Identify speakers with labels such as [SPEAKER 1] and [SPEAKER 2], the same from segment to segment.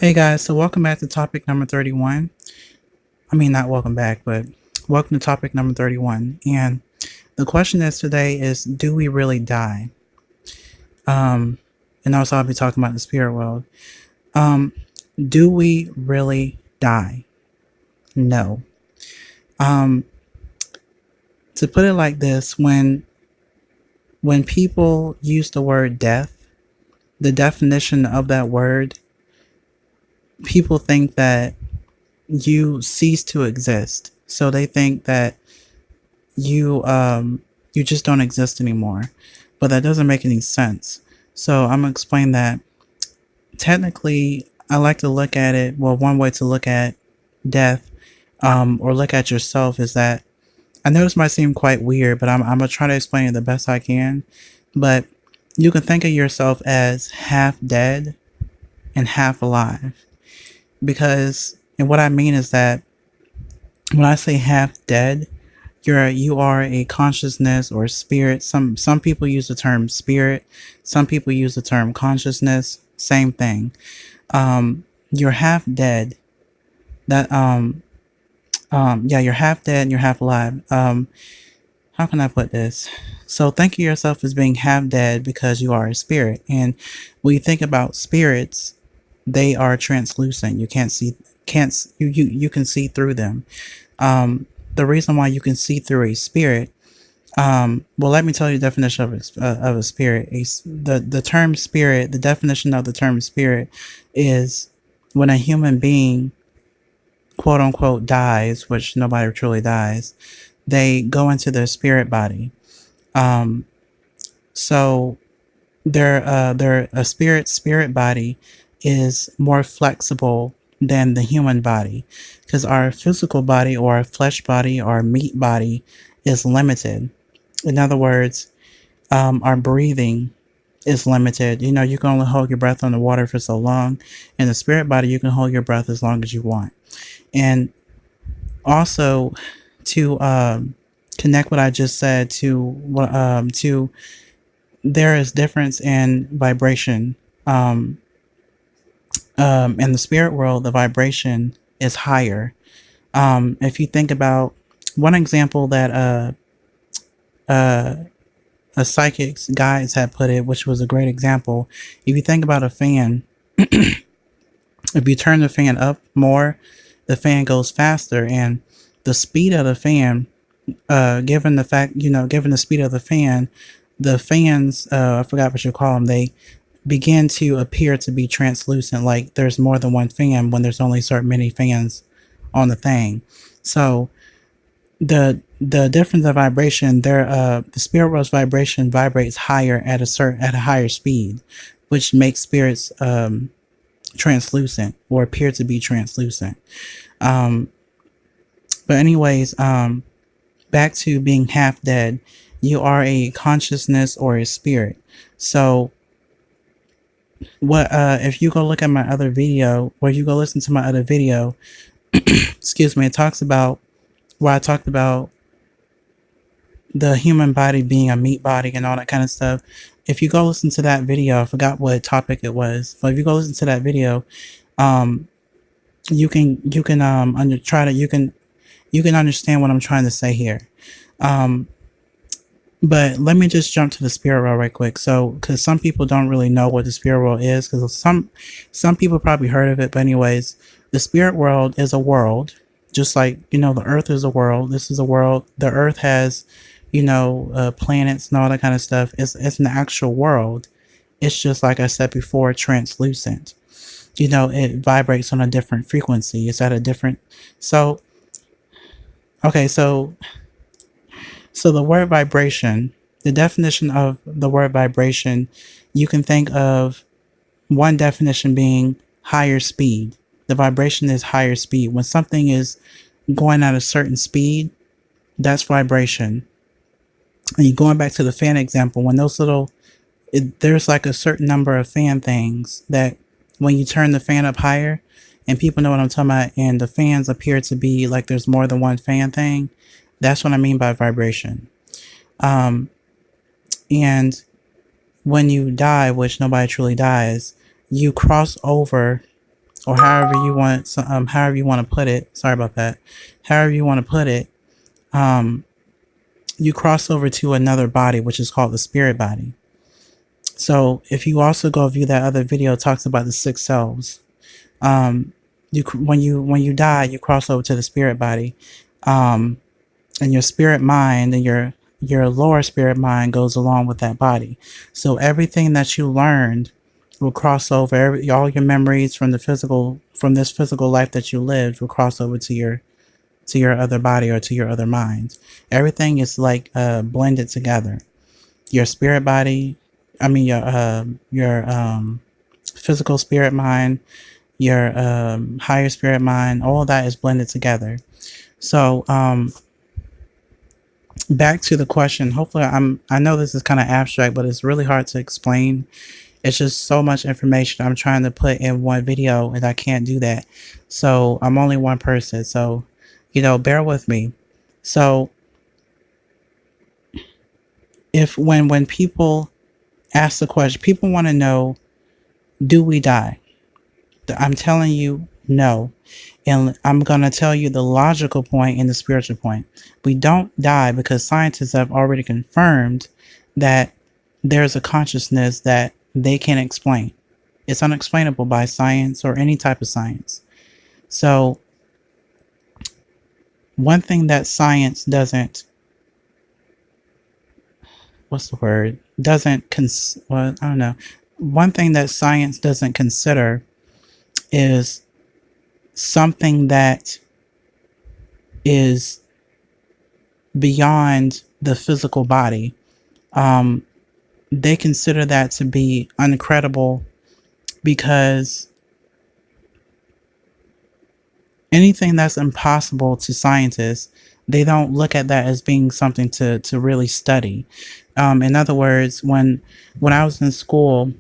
[SPEAKER 1] Hey guys, so welcome back to topic number 31. I mean, not welcome back, but welcome to topic number 31. And the question is today is, do we really die? Um, and also I'll be talking about the spirit world. Um, do we really die? No. Um, to put it like this, when people use the word death, the definition of that word, people think that you cease to exist. So they think that you just don't exist anymore, but that doesn't make any sense. So I'm gonna explain that. Technically, I like to look at it, well, one way to look at death, or look at yourself, is that I know this might seem quite weird, but I'm gonna try to explain it the best I can. But you can think of yourself as half dead and half alive, because, and what I mean is that when I say half dead, you are a consciousness or spirit. Some people use the term spirit, some people use the term consciousness. Same thing. You're half dead. That yeah, you're half dead and you're half alive. How can I put this? So think of yourself as being half dead because you are a spirit, and when you think about spirits, they are translucent. You can't see, you can see through them. The reason why you can see through a spirit, well, let me tell you the definition of a spirit. The term spirit, the definition of the term spirit is when a human being, quote unquote, dies, which nobody truly dies, they go into their spirit body. Um, so their a spirit body is more flexible than the human body, because our physical body or our flesh body or our meat body is limited. In other words, our breathing is limited. You know, you can only hold your breath underwater for so long. In the spirit body, you can hold your breath as long as you want. And also, to connect what I just said to what to there is difference in vibration. In the spirit world, the vibration is higher. If you think about one example that uh, a psychic's guides had put it, which was a great example. If you think about a fan, if you turn the fan up more, the fan goes faster, and the speed of the fan, given the fact, given the speed of the fans, I forgot what you call them, they begin to appear to be translucent, like there's more than one fan when there's only certain many fans on the thing. So the difference of vibration there, the spirit world's vibration vibrates higher at a higher speed, which makes spirits translucent or appear to be translucent. um but anyways, back to being half dead, you are a consciousness or a spirit. So what if you go look at my other video, or you go listen to my other video, excuse me, it talks about where I talked about the human body being a meat body and all that kind of stuff. If you go listen to that video, I forgot what topic it was, but if you go listen to that video, um you can try to you can understand what I'm trying to say here. um but let me just jump to the spirit world right quick. So, because some people don't really know what the spirit world is, because some people probably heard of it, but anyways, the spirit world is a world, just like, the earth is a world. This is a world. The earth has, planets and all that kind of stuff. It's an actual world. It's just, like I said before, translucent. It vibrates on a different frequency. It's at a different. So, okay, so the word vibration, the definition of the word vibration, you can think of one definition being higher speed. The vibration is higher speed. When something is going at a certain speed, that's vibration. And going back to the fan example, when there's like a certain number of fan things that when you turn the fan up higher, and people know what I'm talking about, and the fans appear to be like there's more than one fan thing, that's what I mean by vibration. Um, and when you die, which nobody truly dies, you cross over or however you want to put it. Sorry about that. However you want to put it, you cross over to another body, which is called the spirit body. So if you also go view that other video, it talks about the six selves. When you die, you cross over to the spirit body, and your spirit mind and your lower spirit mind goes along with that body. So everything that you learned will cross over. All your memories from this physical life that you lived will cross over to your other body or to your other mind. Everything is like blended together. Your spirit body, I mean your physical spirit mind, your higher spirit mind, all of that is blended together. So back to the question. Hopefully I know this is kind of abstract, but it's really hard to explain. It's just so much information I'm trying to put in one video, and I can't do that. So I'm only one person, so bear with me. So if when people ask the question, people want to know, do we die? I'm telling you no. And I'm going to tell you the logical point and the spiritual point. We don't die because scientists have already confirmed that there's a consciousness that they can't explain. It's unexplainable by science or any type of science. So one thing that science doesn't, I don't know. One thing that science doesn't consider is something that is beyond the physical body. They consider that to be uncredible because anything that's impossible to scientists, they don't look at that as being something to really study. In other words, when I was in school,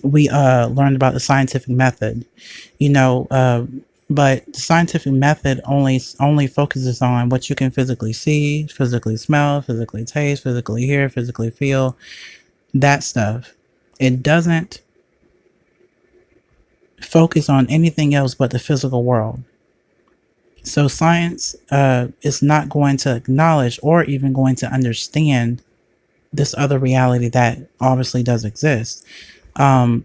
[SPEAKER 1] we learned about the scientific method, but the scientific method only focuses on what you can physically see, physically smell, physically taste, physically hear, physically feel, that stuff. It doesn't focus on anything else but the physical world. So science is not going to acknowledge or even going to understand this other reality that obviously does exist. The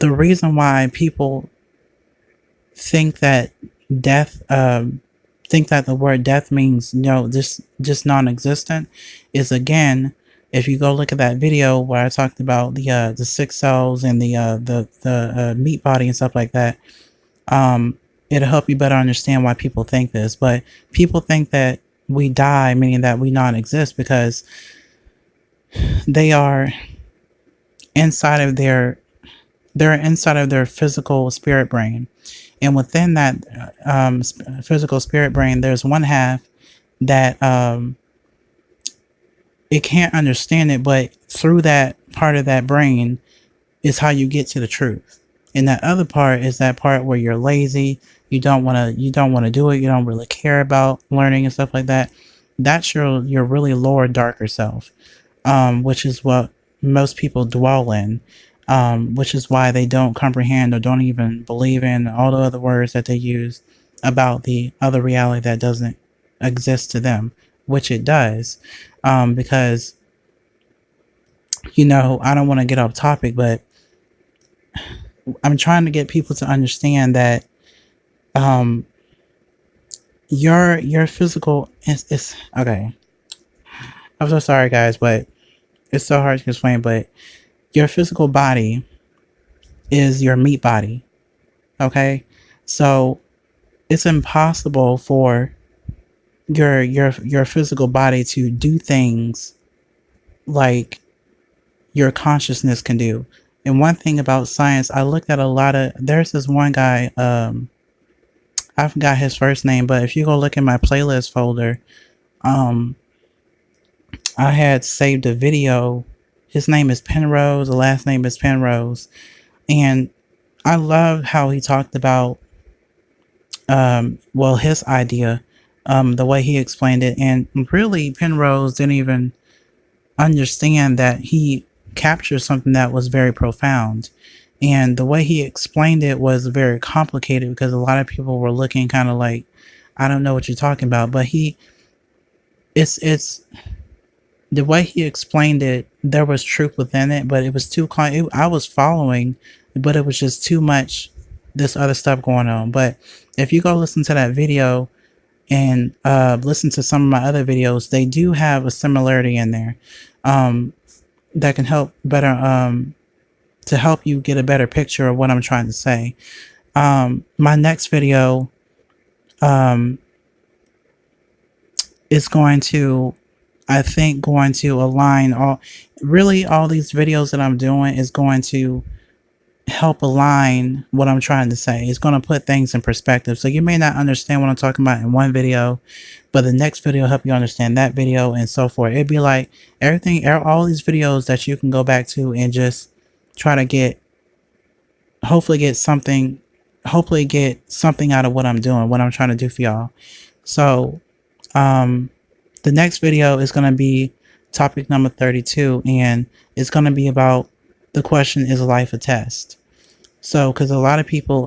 [SPEAKER 1] reason why people think that the word death means just non-existent is, again, if you go look at that video where I talked about the six cells and the meat body and stuff like that, it'll help you better understand why people think this. But people think that we die, meaning that we non-exist, because they are inside of their physical spirit brain, and within that physical spirit brain, there's one half that it can't understand it, but through that part of that brain is how you get to the truth. And that other part is that part where you're lazy, you don't want to do it, you don't really care about learning and stuff like that. That's your really lower, darker self, which is what most people dwell in, which is why they don't comprehend or don't even believe in all the other words that they use about the other reality that doesn't exist to them, which it does. Because I don't want to get off topic, but I'm trying to get people to understand that your physical is okay. I'm so sorry, guys, but it's so hard to explain. But your physical body is your meat body. Okay, so it's impossible for your physical body to do things like your consciousness can do. And one thing about science, I looked at there's this one guy, I forgot his first name, but if you go look in my playlist folder, I had saved a video. His name is Penrose, the last name is Penrose. And I love how he talked about, his idea, the way he explained it. And really, Penrose didn't even understand that he captured something that was very profound. And the way he explained it was very complicated because a lot of people were looking kind of like, I don't know what you're talking about. But it's the way he explained it, there was truth within it, but it was too I was following, but it was just too much this other stuff going on. But if you go listen to that video and listen to some of my other videos, they do have a similarity in there that can help better to help you get a better picture of what I'm trying to say. My next video is going to, I think, going to align all these videos that I'm doing is going to help align what I'm trying to say. It's going to put things in perspective. So you may not understand what I'm talking about in one video, but the next video will help you understand that video and so forth. It'd be like everything, all these videos that you can go back to and just try to get, hopefully get something out of what I'm doing, what I'm trying to do for y'all. So, the next video is going to be topic number 32, and it's going to be about the question, is life a test? So, because a lot of people,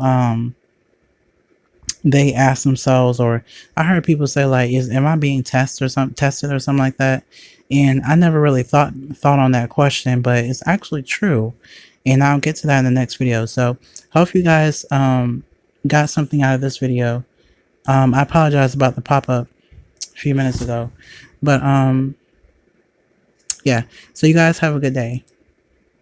[SPEAKER 1] they ask themselves, or I heard people say like, am I being tested or something like that? And I never really thought on that question, but it's actually true. And I'll get to that in the next video. So hope you guys got something out of this video. I apologize about the pop-up a few minutes ago, but yeah, so you guys have a good day.